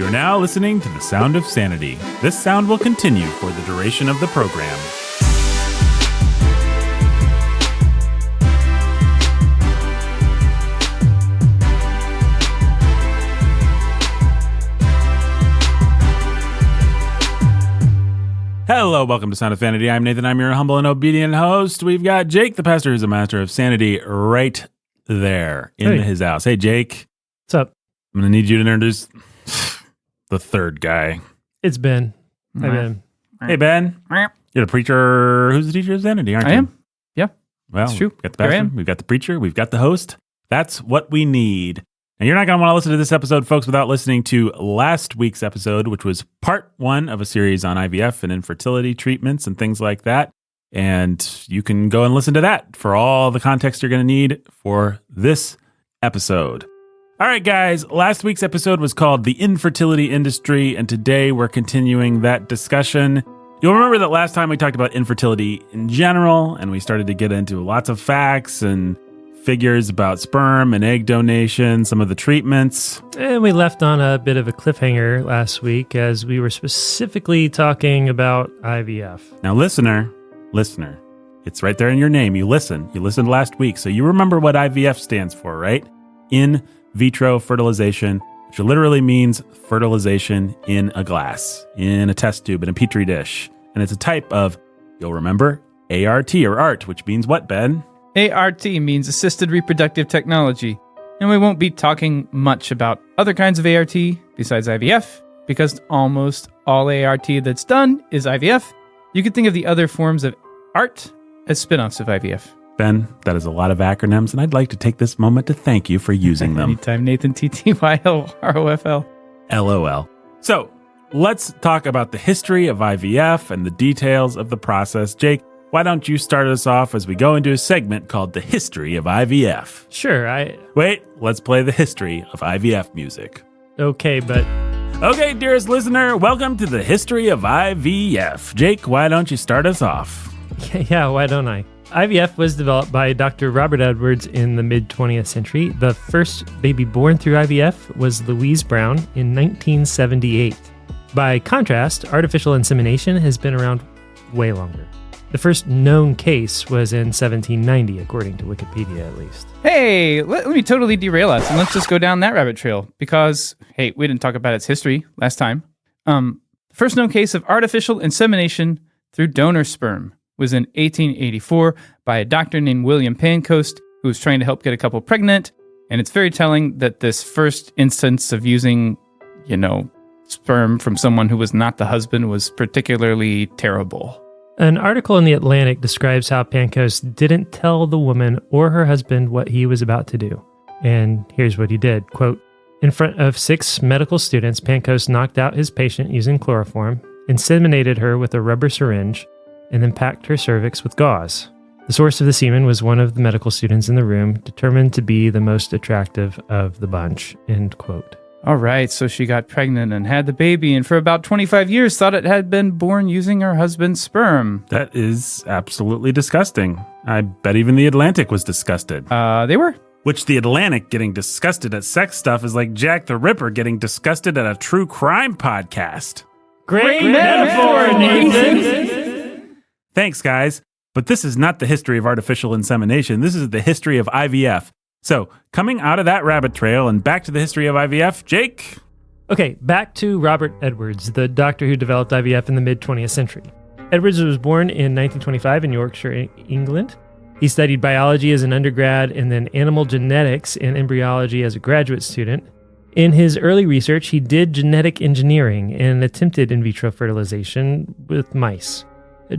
You're now listening to the sound of sanity. This sound will continue for the duration of the program. Hello, welcome to Sound of Sanity. I'm Nathan. I'm your humble and obedient host. We've got Jake, the pastor who's a master of sanity, right there in his house. Hey, Jake. What's up? I'm going to need you to introduce the third guy. It's Ben. Hi, Ben. Hey, Ben. You're the preacher who's the teacher of sanity, aren't you? I am. Yeah. Well, it's true. We've got the pastor, we've got the preacher, we've got the host. That's what we need. And you're not going to want to listen to this episode, folks, without listening to last week's episode, which was part 1 of a series on IVF and infertility treatments and things like that. And you can go and listen to that for all the context you're going to need for this episode. All right, guys, last week's episode was called The Infertility Industry, and today we're continuing that discussion. You'll remember that last time we talked about infertility in general, and we started to get into lots of facts and figures about sperm and egg donation, some of the treatments. And we left on a bit of a cliffhanger last week as we were specifically talking about IVF. Now, listener, it's right there in your name. You listened last week, so you remember what IVF stands for, right? In vitro fertilization, which literally means fertilization in a glass, in a test tube, in a petri dish. And it's a type of, you'll remember, ART or ART, which means what, Ben? ART means assisted reproductive technology, and we won't be talking much about other kinds of ART besides IVF, because almost all ART that's done is IVF. You could think of the other forms of ART as spin-offs of IVF. Ben, that is a lot of acronyms, and I'd like to take this moment to thank you for using them. Anytime, Nathan, TTYLROFL. LOL. So, let's talk about the history of IVF and the details of the process. Jake, why don't you start us off as we go into a segment called The History of IVF? Sure, Wait, let's play the history of IVF music. Okay, dearest listener, welcome to the History of IVF. Jake, why don't you start us off? Yeah, why don't I? IVF was developed by Dr. Robert Edwards in the mid-20th century. The first baby born through IVF was Louise Brown in 1978. By contrast, artificial insemination has been around way longer. The first known case was in 1790, according to Wikipedia at least. Hey, let me totally derail us, and let's just go down that rabbit trail, because, hey, we didn't talk about its history last time. The first known case of artificial insemination through donor sperm was in 1884 by a doctor named William Pancoast, who was trying to help get a couple pregnant, and it's very telling that this first instance of using, sperm from someone who was not the husband was particularly terrible. An article in The Atlantic describes how Pancoast didn't tell the woman or her husband what he was about to do. And here's what he did. Quote, in front of 6 medical students, Pancoast knocked out his patient using chloroform, inseminated her with a rubber syringe, and then packed her cervix with gauze. The source of the semen was one of the medical students in the room, determined to be the most attractive of the bunch. End quote. All right, so she got pregnant and had the baby, and for about 25 years thought it had been born using her husband's sperm. That is absolutely disgusting. I bet even The Atlantic was disgusted. They were. Which The Atlantic getting disgusted at sex stuff is like Jack the Ripper getting disgusted at a true crime podcast. Great metaphor, Nathan! Thanks, guys. But this is not the history of artificial insemination. This is the history of IVF. So, coming out of that rabbit trail and back to the history of IVF, Jake? Okay, back to Robert Edwards, the doctor who developed IVF in the mid-20th century. Edwards was born in 1925 in Yorkshire, England. He studied biology as an undergrad and then animal genetics and embryology as a graduate student. In his early research, he did genetic engineering and attempted in vitro fertilization with mice.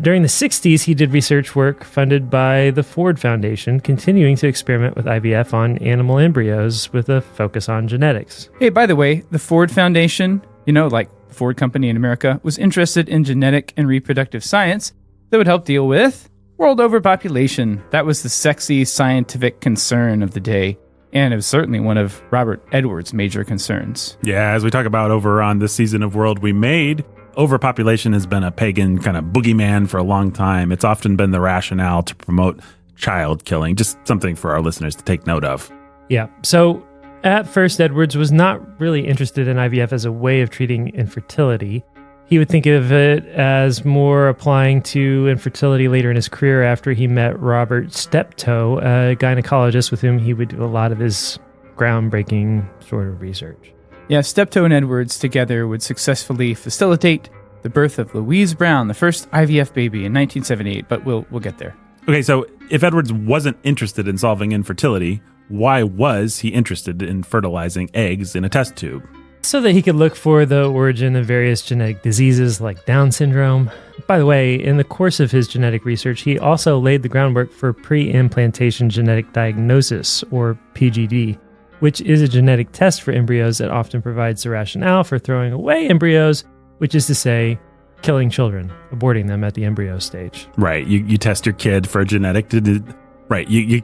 During the 60s, he did research work funded by the Ford Foundation, continuing to experiment with IVF on animal embryos with a focus on genetics. Hey, by the way, the Ford Foundation, like the Ford company in America, was interested in genetic and reproductive science that would help deal with world overpopulation. That was the sexy scientific concern of the day, and it was certainly one of Robert Edwards' major concerns. Yeah, as we talk about over on this season of World We Made, overpopulation has been a pagan kind of boogeyman for a long time. It's often been the rationale to promote child killing, just something for our listeners to take note of. Yeah, so At first, Edwards was not really interested in IVF as a way of treating infertility. He would think of it as more applying to infertility later in his career after he met Robert Steptoe, a gynecologist with whom he would do a lot of his groundbreaking sort of research. Yeah, Steptoe and Edwards together would successfully facilitate the birth of Louise Brown, the first IVF baby in 1978, but we'll get there. Okay, so if Edwards wasn't interested in solving infertility, why was he interested in fertilizing eggs in a test tube? So that he could look for the origin of various genetic diseases like Down syndrome. By the way, in the course of his genetic research, he also laid the groundwork for pre-implantation genetic diagnosis, or PGD, which is a genetic test for embryos that often provides the rationale for throwing away embryos, which is to say, killing children, aborting them at the embryo stage. Right, you test your kid for a genetic... You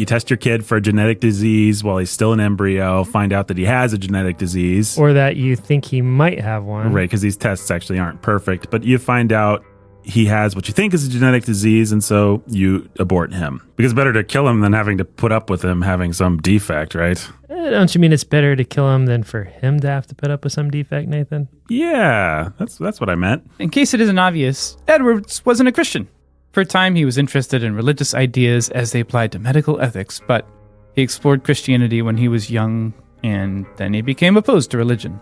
test your kid for a genetic disease while he's still an embryo, find out that he has a genetic disease. Or that you think he might have one. Right, because these tests actually aren't perfect, but you find out he has what you think is a genetic disease, and so you abort him. Because it's better to kill him than having to put up with him having some defect, right? Don't you mean it's better to kill him than for him to have to put up with some defect, Nathan? Yeah, that's what I meant. In case it isn't obvious, Edwards wasn't a Christian. For a time, he was interested in religious ideas as they applied to medical ethics, but he explored Christianity when he was young, and then he became opposed to religion.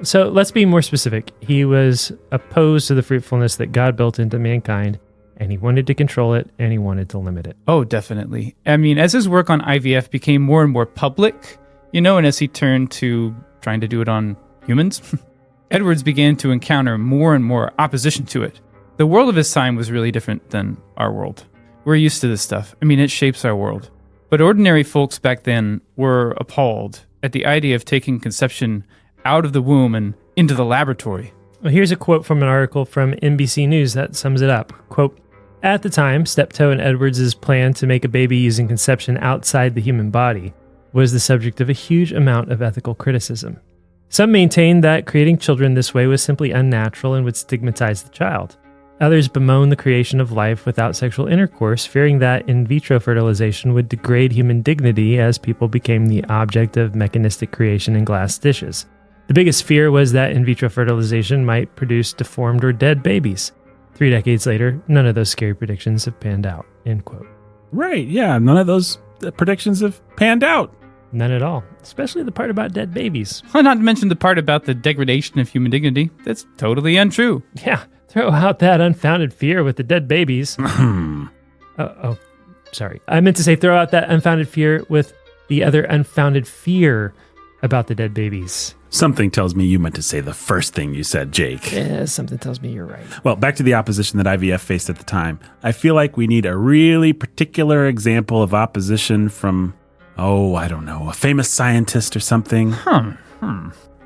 So let's be more specific. He was opposed to the fruitfulness that God built into mankind, and he wanted to control it, and he wanted to limit it. Oh, definitely. I mean, as his work on IVF became more and more public, and as he turned to trying to do it on humans, Edwards began to encounter more and more opposition to it. The world of his time was really different than our world. We're used to this stuff. I mean, it shapes our world. But ordinary folks back then were appalled at the idea of taking conception out of the womb and into the laboratory. Well, here's a quote from an article from NBC News that sums it up. Quote, "At the time, Steptoe and Edwards' plan to make a baby using conception outside the human body was the subject of a huge amount of ethical criticism. Some maintained that creating children this way was simply unnatural and would stigmatize the child. Others bemoan the creation of life without sexual intercourse, fearing that in vitro fertilization would degrade human dignity as people became the object of mechanistic creation in glass dishes. The biggest fear was that in vitro fertilization might produce deformed or dead babies. 3 decades later, none of those scary predictions have panned out." End quote. Right, yeah, none of those predictions have panned out. None at all, especially the part about dead babies. Well, not to mention the part about the degradation of human dignity. That's totally untrue. Yeah, throw out that unfounded fear with the dead babies. Sorry. I meant to say throw out that unfounded fear with the other unfounded fear about the dead babies. Something tells me you meant to say the first thing you said, Jake. Yeah, something tells me you're right. Well, back to the opposition that IVF faced at the time. I feel like we need a really particular example of opposition from, I don't know, a famous scientist or something.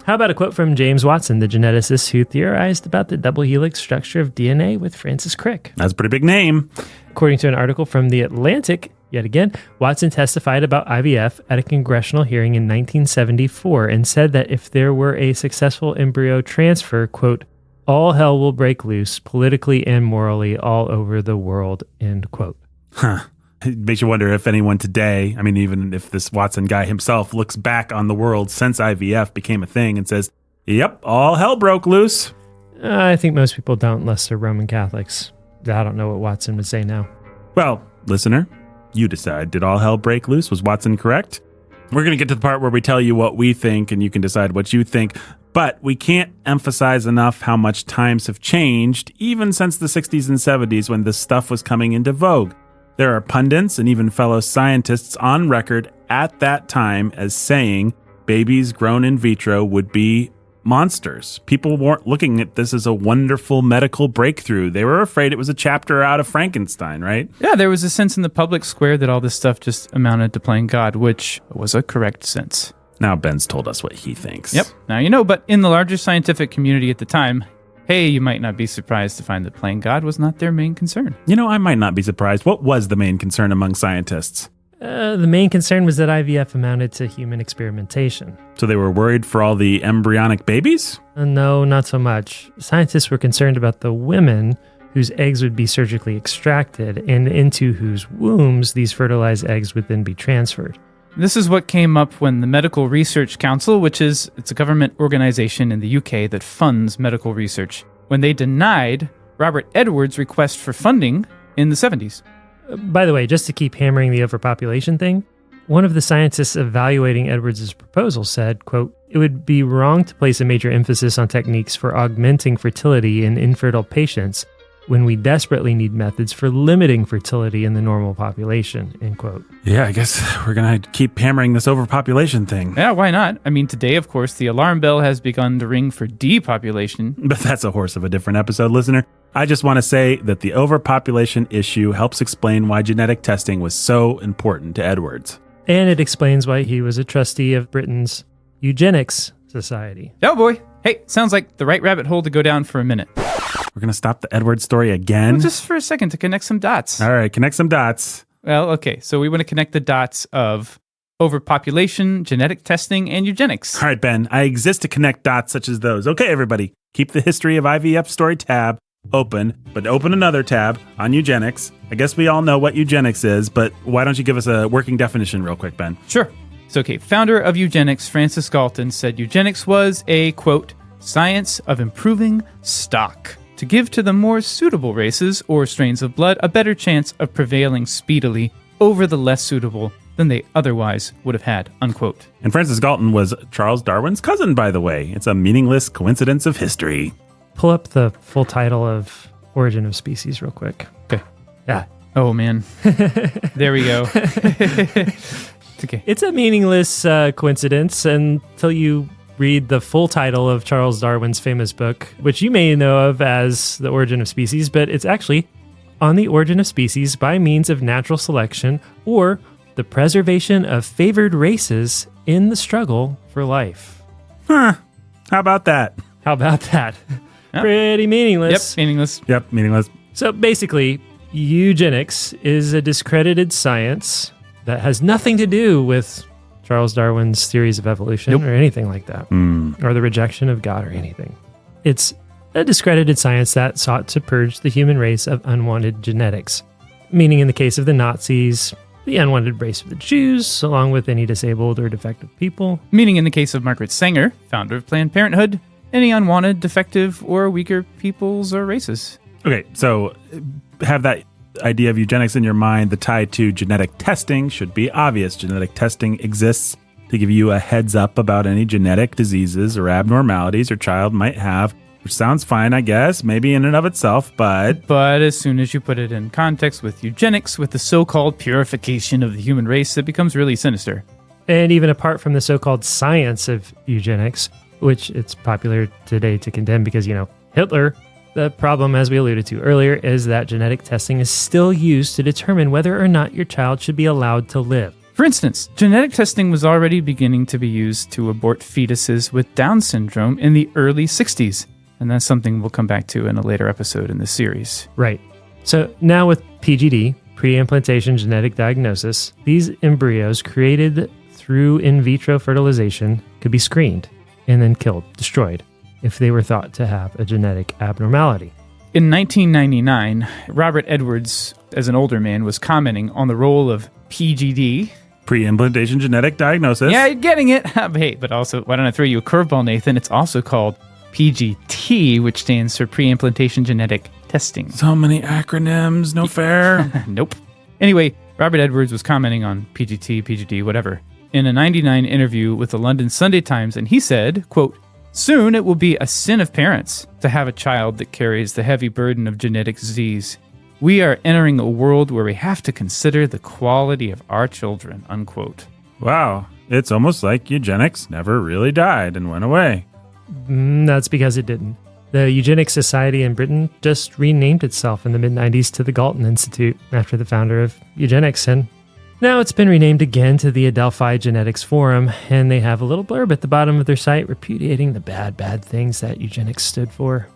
How about a quote from James Watson, the geneticist who theorized about the double helix structure of DNA with Francis Crick? That's a pretty big name. According to an article from The Atlantic, yet again, Watson testified about IVF at a congressional hearing in 1974 and said that if there were a successful embryo transfer, quote, all hell will break loose politically and morally all over the world, end quote. It makes you wonder if anyone today, I mean, even if this Watson guy himself looks back on the world since IVF became a thing and says, yep, all hell broke loose. I think most people don't, unless they're Roman Catholics. I don't know what Watson would say now. Well, listener, you decide. Did all hell break loose? Was Watson correct? We're going to get to the part where we tell you what we think and you can decide what you think. But we can't emphasize enough how much times have changed, even since the 60s and 70s when this stuff was coming into vogue. There are pundits and even fellow scientists on record at that time as saying babies grown in vitro would be monsters. People weren't looking at this as a wonderful medical breakthrough. They were afraid it was a chapter out of Frankenstein, right? Yeah, there was a sense in the public square that all this stuff just amounted to playing God, which was a correct sense. Now Ben's told us what he thinks. Yep, now you know, but in the larger scientific community at the time, hey, you might not be surprised to find that playing God was not their main concern. You know, I might not be surprised. What was the main concern among scientists? The main concern was that IVF amounted to human experimentation. So they were worried for all the embryonic babies? No, not so much. Scientists were concerned about the women whose eggs would be surgically extracted and into whose wombs these fertilized eggs would then be transferred. This is what came up when the Medical Research Council, it's a government organization in the UK that funds medical research, when they denied Robert Edwards' request for funding in the 70s. By the way, just to keep hammering the overpopulation thing, one of the scientists evaluating Edwards' proposal said, quote, "It would be wrong to place a major emphasis on techniques for augmenting fertility in infertile patients when we desperately need methods for limiting fertility in the normal population," end quote. Yeah, I guess we're going to keep hammering this overpopulation thing. Yeah, why not? I mean, today, of course, the alarm bell has begun to ring for depopulation. But that's a horse of a different episode, listener. I just want to say that the overpopulation issue helps explain why genetic testing was so important to Edwards. And it explains why he was a trustee of Britain's Eugenics Society. Oh boy. Hey, sounds like the right rabbit hole to go down for a minute. We're going to stop the Edwards story again? Well, just for a second to connect some dots. All right, connect some dots. Well, okay, so we want to connect the dots of overpopulation, genetic testing, and eugenics. All right, Ben, I exist to connect dots such as those. Okay, everybody, keep the History of Ivf story tab open, but open another tab on eugenics. I guess we all know what eugenics is, but why don't you give us a working definition real quick, Ben? Sure. So, okay, founder of eugenics, Francis Galton, said eugenics was a, quote, science of improving stock to give to the more suitable races or strains of blood a better chance of prevailing speedily over the less suitable than they otherwise would have had, unquote. And Francis Galton was Charles Darwin's cousin, by the way. It's a meaningless coincidence of history. Pull up the full title of Origin of Species real quick. Okay. Yeah. Oh, man. There we go. It's okay. It's a meaningless coincidence until you read the full title of Charles Darwin's famous book, which you may know of as The Origin of Species, but it's actually On the Origin of Species by Means of Natural Selection, or the Preservation of Favored Races in the Struggle for Life. Huh. How about that? How about that? Yep. Pretty meaningless. Yep, meaningless. Yep, meaningless. So basically, eugenics is a discredited science that has nothing to do with Charles Darwin's theories of evolution or anything like that, or the rejection of God or anything. It's a discredited science that sought to purge the human race of unwanted genetics, meaning in the case of the Nazis, the unwanted race of the Jews, along with any disabled or defective people. Meaning in the case of Margaret Sanger, founder of Planned Parenthood, any unwanted, defective, or weaker peoples or races. Okay, so have that idea of eugenics in your mind. The tie to genetic testing should be obvious. Genetic testing exists to give you a heads up about any genetic diseases or abnormalities your child might have, which sounds fine, I guess, maybe in and of itself, but as soon as you put it in context with eugenics, with the so-called purification of the human race, it becomes really sinister. And even apart from the so-called science of eugenics, which it's popular today to condemn because, Hitler. The problem, as we alluded to earlier, is that genetic testing is still used to determine whether or not your child should be allowed to live. For instance, genetic testing was already beginning to be used to abort fetuses with Down syndrome in the early 60s. And that's something we'll come back to in a later episode in this series. Right. So now with PGD, pre-implantation genetic diagnosis, these embryos created through in vitro fertilization could be screened and then killed, destroyed, if they were thought to have a genetic abnormality. In 1999, Robert Edwards, as an older man, was commenting on the role of PGD. Pre-implantation genetic diagnosis. Yeah, you're getting it. Hey, but also, why don't I throw you a curveball, Nathan? It's also called PGT, which stands for Pre-Implantation Genetic Testing. So many acronyms, no fair. Nope. Anyway, Robert Edwards was commenting on PGT, PGD, whatever, in a 1999 interview with the London Sunday Times, and he said, quote, "Soon it will be a sin of parents to have a child that carries the heavy burden of genetic disease. We are entering a world where we have to consider the quality of our children," unquote. Wow, it's almost like eugenics never really died and went away. That's because it didn't. The Eugenics Society in Britain just renamed itself in the mid-90s to the Galton Institute after the founder of eugenics, and now it's been renamed again to the Adelphi Genetics Forum, and they have a little blurb at the bottom of their site repudiating the bad things that eugenics stood for.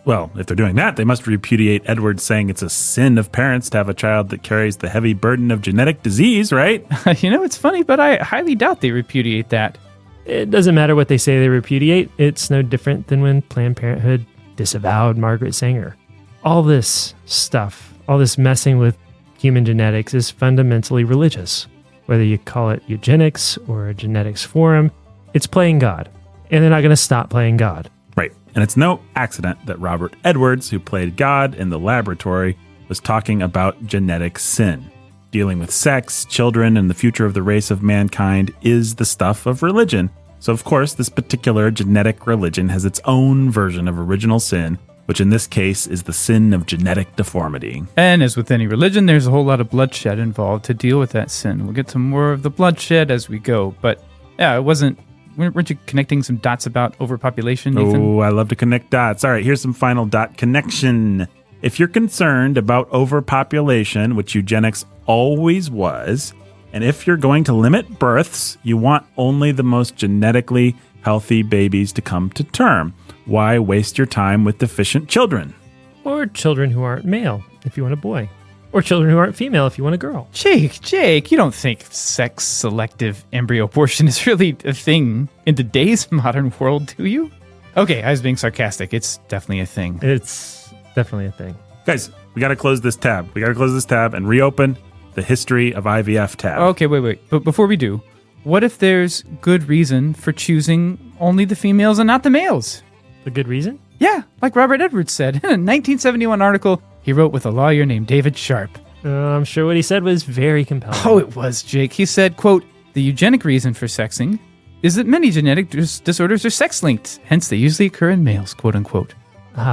Well, if they're doing that, they must repudiate Edwards saying it's a sin of parents to have a child that carries the heavy burden of genetic disease, right? It's funny, but I highly doubt they repudiate that. It doesn't matter what they say they repudiate. It's no different than when Planned Parenthood disavowed Margaret Sanger. All this stuff, all this messing with human genetics is fundamentally religious. Whether you call it eugenics or a genetics forum, it's playing God. And they're not going to stop playing God. Right. And it's no accident that Robert Edwards, who played God in the laboratory, was talking about genetic sin. Dealing with sex, children, and the future of the race of mankind is the stuff of religion. So, of course, this particular genetic religion has its own version of original sin, which in this case is the sin of genetic deformity. And as with any religion, there's a whole lot of bloodshed involved to deal with that sin. We'll get to more of the bloodshed as we go. But yeah, weren't you connecting some dots about overpopulation, Nathan? Oh, I love to connect dots. All right, here's some final dot connection. If you're concerned about overpopulation, which eugenics always was, and if you're going to limit births, you want only the most genetically healthy babies to come to term. Why waste your time with deficient children? Or children who aren't male, if you want a boy. Or children who aren't female, if you want a girl. Jake, you don't think sex-selective embryo abortion is really a thing in today's modern world, do you? Okay, I was being sarcastic. It's definitely a thing. It's definitely a thing. Guys, we got to close this tab. We got to close this tab and reopen the History of Ivf tab. Okay, wait. But before we do, what if there's good reason for choosing only the females and not the males? A good reason? Yeah, like Robert Edwards said in a 1971 article he wrote with a lawyer named David Sharp. I'm sure what he said was very compelling. Oh, it was, Jake. He said, quote, "The eugenic reason for sexing is that many genetic disorders are sex-linked, hence they usually occur in males," quote unquote.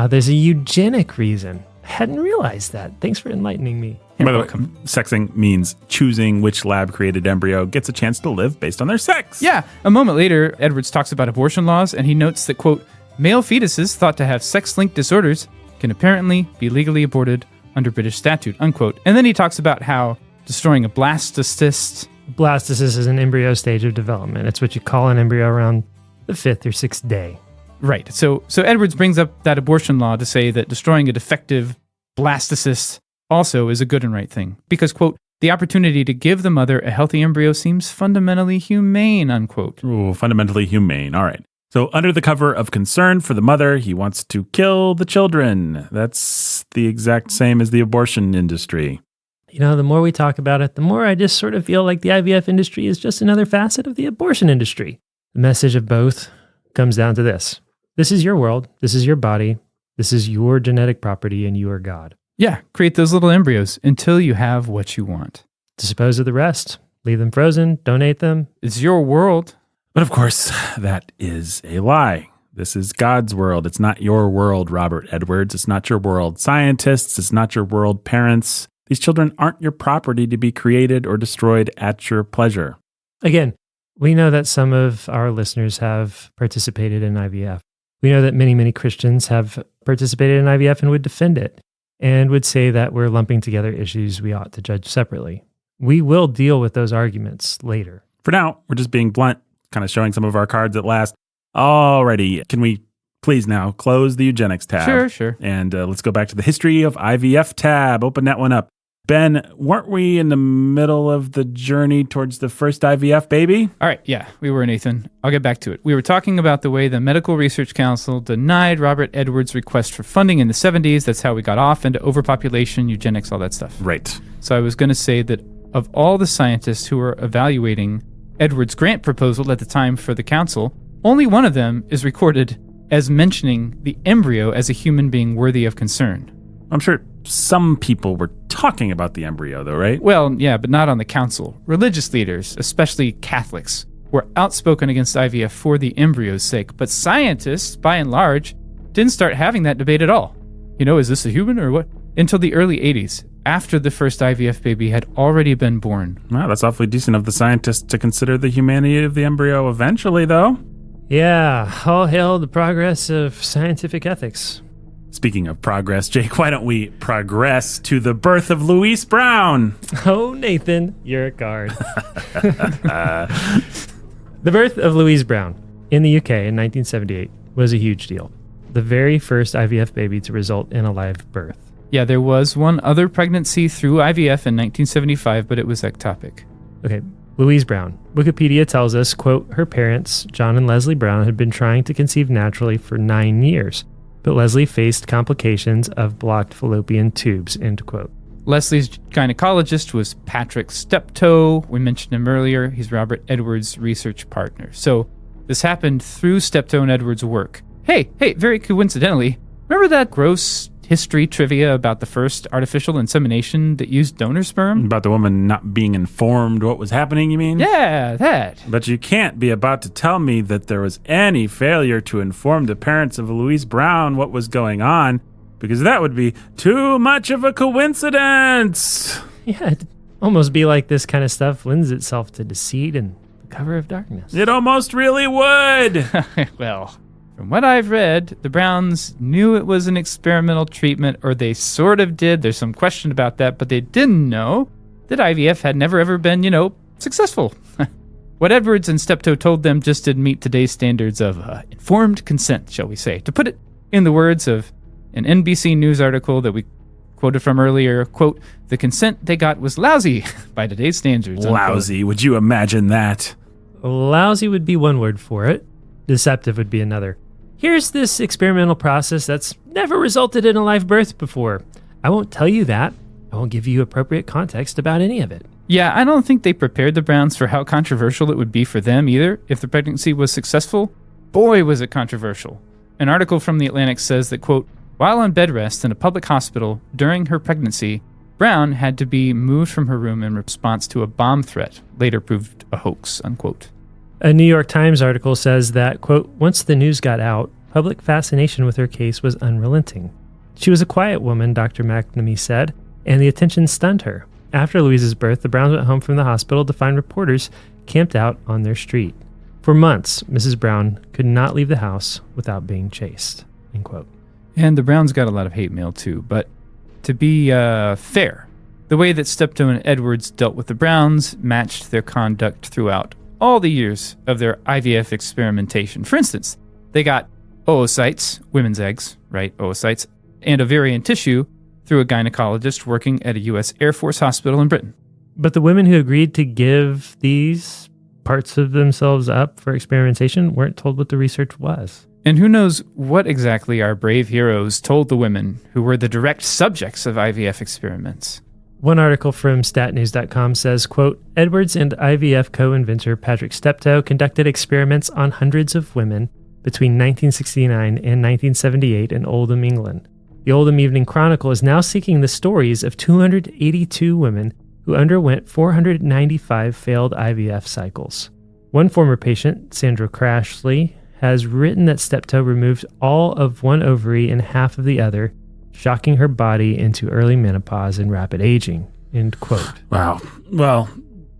There's a eugenic reason. I hadn't realized that. Thanks for enlightening me. By the way, sexing means choosing which lab-created embryo gets a chance to live based on their sex. Yeah. A moment later, Edwards talks about abortion laws, and he notes that, quote, "Male fetuses thought to have sex-linked disorders can apparently be legally aborted under British statute," unquote. And then he talks about how destroying a blastocyst... Blastocyst is an embryo stage of development. It's what you call an embryo around the 5th or 6th day. Right. So Edwards brings up that abortion law to say that destroying a defective blastocyst also is a good and right thing. Because, quote, "The opportunity to give the mother a healthy embryo seems fundamentally humane," unquote. Ooh, fundamentally humane. All right. So under the cover of concern for the mother, he wants to kill the children. That's the exact same as the abortion industry. You know, the more we talk about it, the more I just sort of feel like the IVF industry is just another facet of the abortion industry. The message of both comes down to this. This is your world. This is your body. This is your genetic property, and you are God. Yeah, create those little embryos until you have what you want. Dispose of the rest. Leave them frozen. Donate them. It's your world. But of course, that is a lie. This is God's world. It's not your world, Robert Edwards. It's not your world, scientists. It's not your world, parents. These children aren't your property to be created or destroyed at your pleasure. Again, we know that some of our listeners have participated in IVF. We know that many, many Christians have participated in IVF and would defend it and would say that we're lumping together issues we ought to judge separately. We will deal with those arguments later. For now, we're just being blunt, kind of showing some of our cards at last. Alrighty, can we please now close the eugenics tab? Sure. And let's go back to the History of Ivf tab. Open that one up. Ben, weren't we in the middle of the journey towards the first IVF baby? All right, yeah, we were, Nathan. I'll get back to it. We were talking about the way the Medical Research Council denied Robert Edwards' request for funding in the 70s. That's how we got off into overpopulation, eugenics, all that stuff. Right. So I was going to say that of all the scientists who were evaluating Edwards' grant proposal at the time for the council, only one of them is recorded as mentioning the embryo as a human being worthy of concern. I'm sure some people were talking about the embryo, though, right? Well, yeah, but not on the council. Religious leaders, especially Catholics, were outspoken against IVF for the embryo's sake, but scientists, by and large, didn't start having that debate at all. You know, is this a human or what? Until the early 80s, after the first IVF baby had already been born. Wow, that's awfully decent of the scientists to consider the humanity of the embryo eventually, though. Yeah, all hail the progress of scientific ethics. Speaking of progress, Jake, why don't we progress to the birth of Louise Brown? Oh, Nathan, you're a card. The birth of Louise Brown in the UK in 1978 was a huge deal. The very first IVF baby to result in a live birth. Yeah, there was one other pregnancy through IVF in 1975, but it was ectopic. Okay, Louise Brown. Wikipedia tells us, quote, her parents, John and Leslie Brown, had been trying to conceive naturally for 9 years, but Leslie faced complications of blocked fallopian tubes, end quote. Leslie's gynecologist was Patrick Steptoe. We mentioned him earlier. He's Robert Edwards' research partner. So this happened through Steptoe and Edwards' work. Hey, very coincidentally, remember that gross history trivia about the first artificial insemination that used donor sperm? About the woman not being informed what was happening, you mean? Yeah, that. But you can't be about to tell me that there was any failure to inform the parents of Louise Brown what was going on, because that would be too much of a coincidence. Yeah, it'd almost be like this kind of stuff lends itself to deceit and the cover of darkness. It almost really would. Well, from what I've read, the Browns knew it was an experimental treatment, or they sort of did. There's some question about that, but they didn't know that IVF had never ever been, successful. What Edwards and Steptoe told them just didn't meet today's standards of informed consent, shall we say. To put it in the words of an NBC News article that we quoted from earlier, quote, "The consent they got was lousy by today's standards." Lousy. Would you imagine that? Lousy would be one word for it. Deceptive would be another. Here's this experimental process that's never resulted in a live birth before. I won't tell you that. I won't give you appropriate context about any of it. Yeah, I don't think they prepared the Browns for how controversial it would be for them either if the pregnancy was successful. Boy, was it controversial. An article from The Atlantic says that, quote, "While on bed rest in a public hospital during her pregnancy, Brown had to be moved from her room in response to a bomb threat, later proved a hoax," unquote. A New York Times article says that, quote, "Once the news got out, public fascination with her case was unrelenting. She was a quiet woman," Dr. McNamee said, "and the attention stunned her. After Louise's birth, the Browns went home from the hospital to find reporters camped out on their street. For months, Mrs. Brown could not leave the house without being chased," end quote. And the Browns got a lot of hate mail too, but to be fair, the way that Steptoe and Edwards dealt with the Browns matched their conduct throughout all the years of their IVF experimentation. For instance, they got oocytes, women's eggs, right, oocytes, and ovarian tissue through a gynecologist working at a U.S. Air Force hospital in Britain. But the women who agreed to give these parts of themselves up for experimentation weren't told what the research was. And who knows what exactly our brave heroes told the women who were the direct subjects of IVF experiments. One article from statnews.com says, quote, "Edwards and IVF co-inventor Patrick Steptoe conducted experiments on hundreds of women between 1969 and 1978 in Oldham, England. The Oldham Evening Chronicle is now seeking the stories of 282 women who underwent 495 failed IVF cycles. One former patient, Sandra Crashley, has written that Steptoe removed all of one ovary and half of the other, shocking her body into early menopause and rapid aging," end quote. Wow. Well,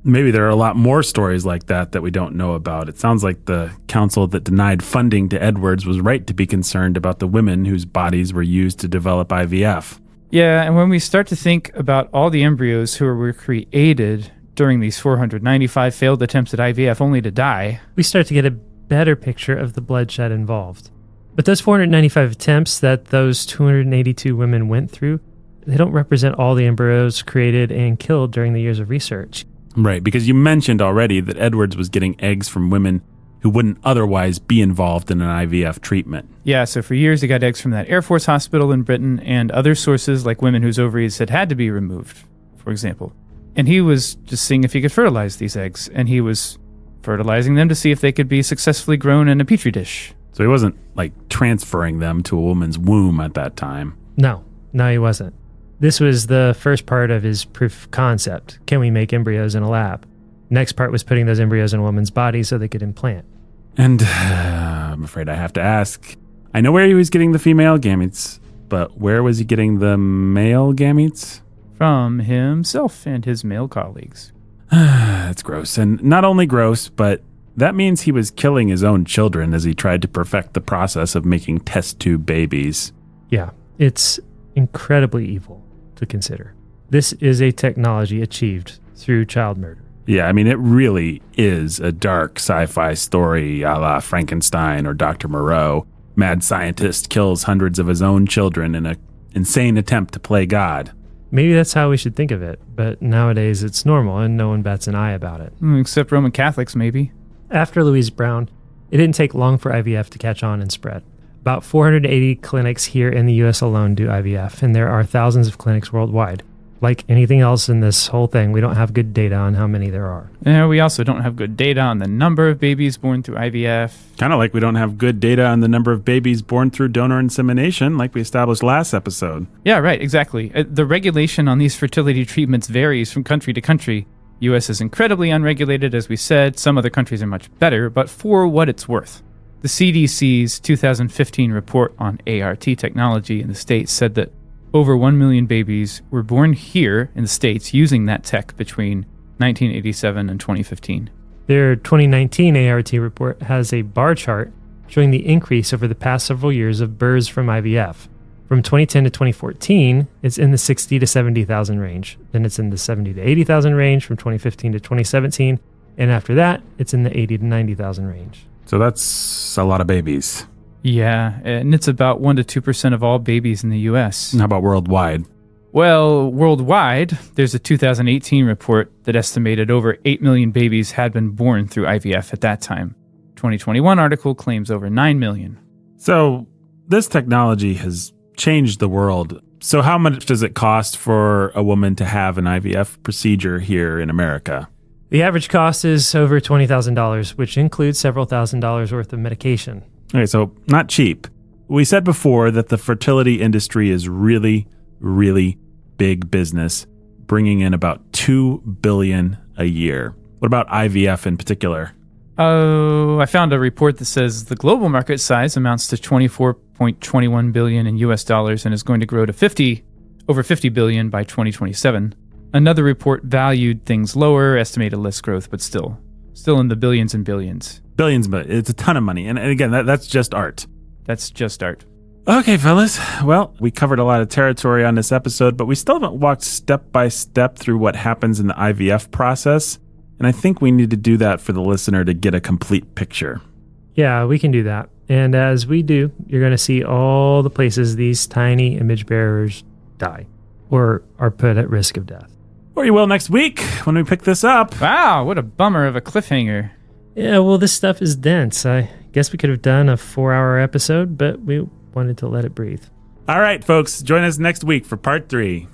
maybe there are a lot more stories like that we don't know about. It sounds like the council that denied funding to Edwards was right to be concerned about the women whose bodies were used to develop IVF. Yeah, and when we start to think about all the embryos who were created during these 495 failed attempts at IVF only to die, we start to get a better picture of the bloodshed involved. But those 495 attempts that those 282 women went through, they don't represent all the embryos created and killed during the years of research. Right, because you mentioned already that Edwards was getting eggs from women who wouldn't otherwise be involved in an IVF treatment. Yeah, so for years he got eggs from that Air Force hospital in Britain and other sources like women whose ovaries had to be removed, for example. And he was just seeing if he could fertilize these eggs, and he was fertilizing them to see if they could be successfully grown in a petri dish. So he wasn't like transferring them to a woman's womb at that time. No, he wasn't. This was the first part of his proof of concept. Can we make embryos in a lab? Next part was putting those embryos in a woman's body so they could implant. And I'm afraid I have to ask, I know where he was getting the female gametes, but where was he getting the male gametes? From himself and his male colleagues. That's gross. And not only gross, but that means he was killing his own children as he tried to perfect the process of making test tube babies. Yeah, it's incredibly evil to consider. This is a technology achieved through child murder. Yeah, I mean, it really is a dark sci-fi story a la Frankenstein or Dr. Moreau. Mad scientist kills hundreds of his own children in an insane attempt to play God. Maybe that's how we should think of it, but nowadays it's normal and no one bats an eye about it. Except Roman Catholics, maybe. After Louise Brown, it didn't take long for IVF to catch on and spread. About 480 clinics here in the U.S. alone do IVF, and there are thousands of clinics worldwide. like anything else in this whole thing, we don't have good data on how many there are. And we also don't have good data on the number of babies born through IVF. Kind of like we don't have good data on the number of babies born through donor insemination, like we established last episode. Yeah, right, exactly. The regulation on these fertility treatments varies from country to country. U.S. is incredibly unregulated, as we said. Some other countries are much better, but for what it's worth. The CDC's 2015 report on ART technology in the States said that over 1 million babies were born here in the States using that tech between 1987 and 2015. Their 2019 ART report has a bar chart showing the increase over the past several years of births from IVF. From 2010 to 2014, it's in the 60 to 70,000 range. Then it's in the 70 to 80,000 range from 2015 to 2017. And after that, it's in the 80 to 90,000 range. So that's a lot of babies. Yeah, and it's about 1% to 2% of all babies in the U.S. How about worldwide? Well, worldwide, there's a 2018 report that estimated over 8 million babies had been born through IVF at that time. 2021 article claims over 9 million. So this technology has changed the world. So how much does it cost for a woman to have an IVF procedure here in America? The average cost is over $20,000, which includes several $1,000s worth of medication. Okay, so not cheap. We said before that the fertility industry is really, really big business, bringing in about $2 billion a year. What about IVF in particular? Oh, I found a report that says the global market size amounts to $24.21 billion in US dollars and is going to grow to over $50 billion by 2027. Another report valued things lower, estimated less growth, but still in the billions and billions. Billions, but it's a ton of money. And again, that's just art. That's just art. Okay, fellas. Well, we covered a lot of territory on this episode, but we still haven't walked step by step through what happens in the IVF process. And I think we need to do that for the listener to get a complete picture. Yeah, we can do that. And as we do, you're going to see all the places these tiny image bearers die or are put at risk of death. Or you will next week when we pick this up. Wow, what a bummer of a cliffhanger. Yeah, well, this stuff is dense. I guess we could have done a 4-hour episode, but we wanted to let it breathe. All right, folks, join us next week for part 3.